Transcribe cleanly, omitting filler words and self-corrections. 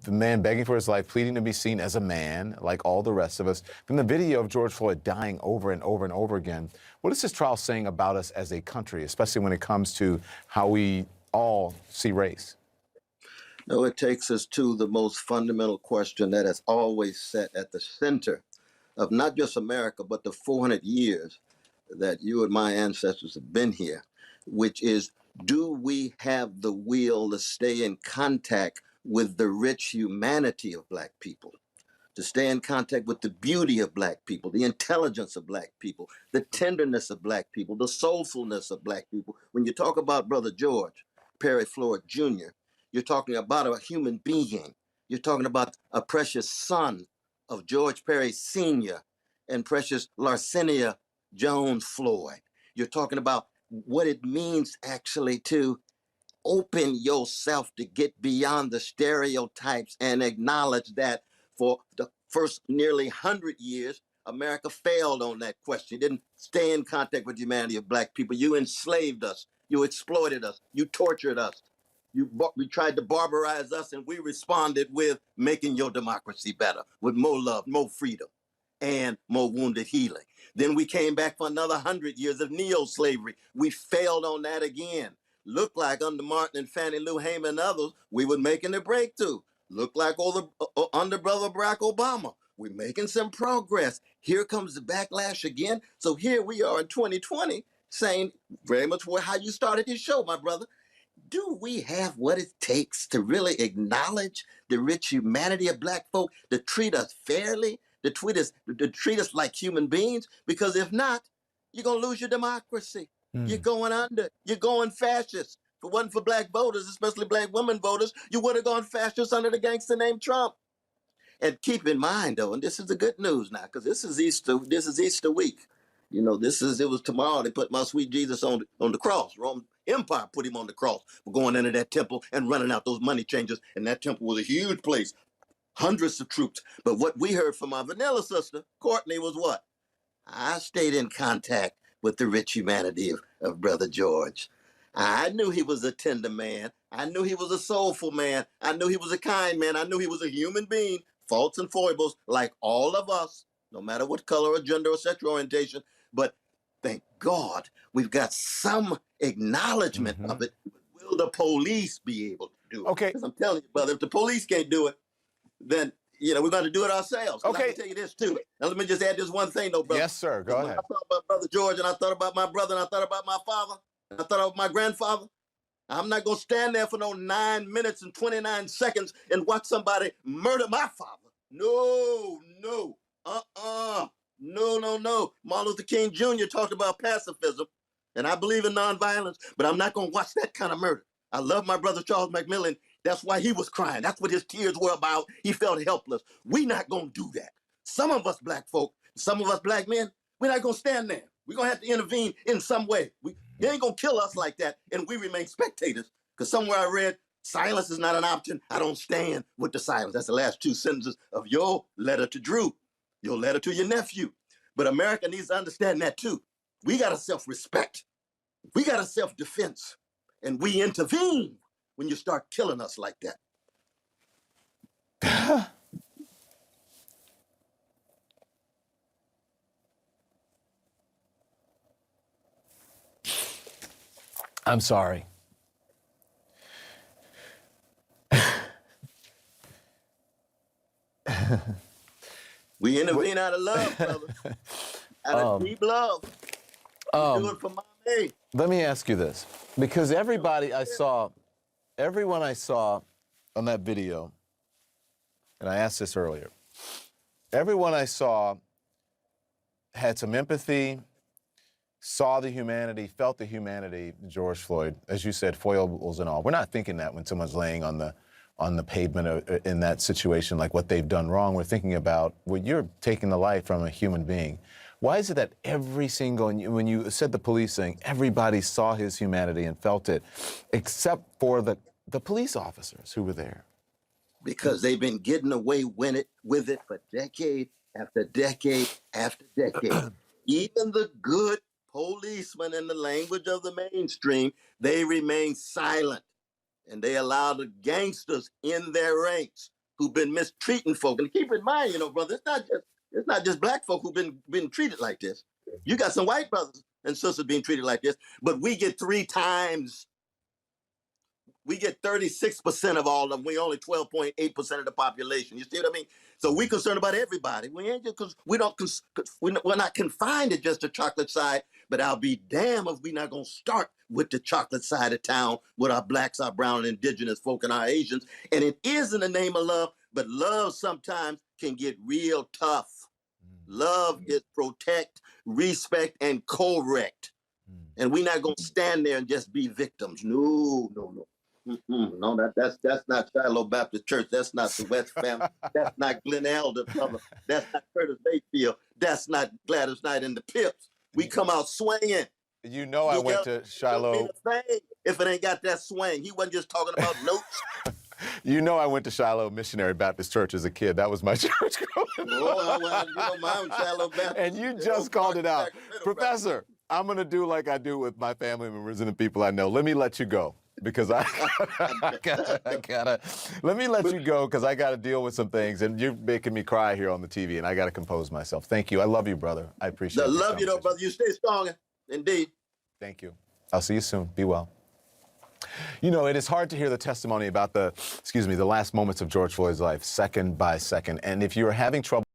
the man begging for his life, pleading to be seen as a man, like all the rest of us. Then the video of George Floyd dying over and over and over again. What is this trial saying about us as a country, especially when it comes to how we all see race? No, it takes us to the most fundamental question that has always sat at the center of not just America, but the 400 years that you and my ancestors have been here, which is, do we have the will to stay in contact with the rich humanity of Black people, to stay in contact with the beauty of Black people, the intelligence of Black people, the tenderness of Black people, the soulfulness of Black people? When you talk about Brother George Perry Floyd Jr., you're talking about a human being. You're talking about a precious son of George Perry Sr. and precious Larcenia Jones Floyd. You're talking about what it means actually to open yourself to get beyond the stereotypes and acknowledge that for the first nearly 100 years, America failed on that question. You didn't stay in contact with the humanity of Black people. You enslaved us. You exploited us. You tortured us. You tried to barbarize us, and we responded with making your democracy better, with more love, more freedom, and more wounded healing. Then we came back for another 100 years of neo-slavery. We failed on that again. Looked like under Martin and Fannie Lou Hamer and others, we were making a breakthrough. Looked like under Brother Barack Obama, we're making some progress. Here comes the backlash again. So here we are in 2020 saying very much how you started this show, my brother. Do we have what it takes to really acknowledge the rich humanity of Black folk, to treat us fairly, to treat us like human beings? Because if not, you're going to lose your democracy. You're going under. You're going fascist. If it wasn't for Black voters, especially Black women voters, you would have gone fascist under the gangster named Trump. And keep in mind, though, and this is the good news now, because this is Easter week. You know, it was tomorrow they put my sweet Jesus on the cross. Roman Empire put him on the cross for going into that temple and running out those money changers. And that temple was a huge place, hundreds of troops. But what we heard from our vanilla sister, Courtney, was what? I stayed in contact with the rich humanity of Brother George. I knew he was a tender man. I knew he was a soulful man. I knew he was a kind man. I knew he was a human being, faults and foibles, like all of us, no matter what color or gender or sexual orientation. But thank God we've got some acknowledgement of it. Will the police be able to do it? Okay. Because I'm telling you, brother, if the police can't do it, then, you know, we're going to do it ourselves. Okay. I can tell you this, too. Now, let me just add this one thing, though, brother. Yes, sir. Go ahead. I thought about Brother George, and I thought about my brother, and I thought about my father, and I thought about my grandfather. I'm not going to stand there for no 9 minutes and 29 seconds and watch somebody murder my father. No. No. Martin Luther King Jr. talked about pacifism, and I believe in nonviolence, but I'm not going to watch that kind of murder. I love my brother Charles McMillan. That's why he was crying. That's what his tears were about. He felt helpless. We're not going to do that. Some of us Black folk, some of us Black men, we're not going to stand there. We're going to have to intervene in some way. They ain't going to kill us like that, and we remain spectators. Because somewhere I read, silence is not an option. I don't stand with the silence. That's the last two sentences of your letter to Drew, your letter to your nephew. But America needs to understand that too. We got a self-respect. We got a self-defense. And we intervene when you start killing us like that. I'm sorry. We intervene out of love, brother. Out of deep love. We do it for my name. Let me ask you this, because everyone I saw on that video, and I asked this earlier, everyone I saw had some empathy, saw the humanity, felt the humanity, George Floyd, as you said, foibles and all. We're not thinking that when someone's laying on the pavement in that situation, like what they've done wrong. We're thinking about, well, you're taking the life from a human being. Why is it that every single, when you said the police thing, everybody saw his humanity and felt it, except for the police officers who were there? Because they've been getting away with it for decade after decade after decade. Even the good policemen, in the language of the mainstream, they remain silent. And they allow the gangsters in their ranks who've been mistreating folk. And keep in mind, brother, it's not just black folk who've been treated like this. You got some white brothers and sisters being treated like this, but we get 3 times. We get 36% of all of them. We only 12.8% of the population. You see what I mean? So we concerned about everybody. We ain't just because we're not confined to just the chocolate side. But I'll be damned if we're not gonna start with the chocolate side of town with our blacks, our brown, and indigenous folk, and our Asians. And it is in the name of love, but love sometimes can get real tough. Love is protect, respect, and correct. And we're not gonna stand there and just be victims. No. No, that's not Shiloh Baptist Church. That's not the West Family. That's not Glen Elder. That's not Curtis Mayfield. That's not Gladys Knight and the Pips. We come out swinging. You know I went to Shiloh. If it ain't got that swing, he wasn't just talking about notes. You know I went to Shiloh Missionary Baptist Church as a kid. That was my church growing up. Well, mine was Shiloh Baptist. And you just called it out. Professor, I'm going to do like I do with my family members and the people I know. Let me let you go. Because I gotta let me let you go because I gotta deal with some things and you're making me cry here on the TV and I gotta compose myself. Thank you. I love you, brother. I appreciate it. I love you though, brother. You stay strong. Indeed. Thank you. I'll see you soon. Be well. It is hard to hear the testimony about the last moments of George Floyd's life, second by second. And if you're having trouble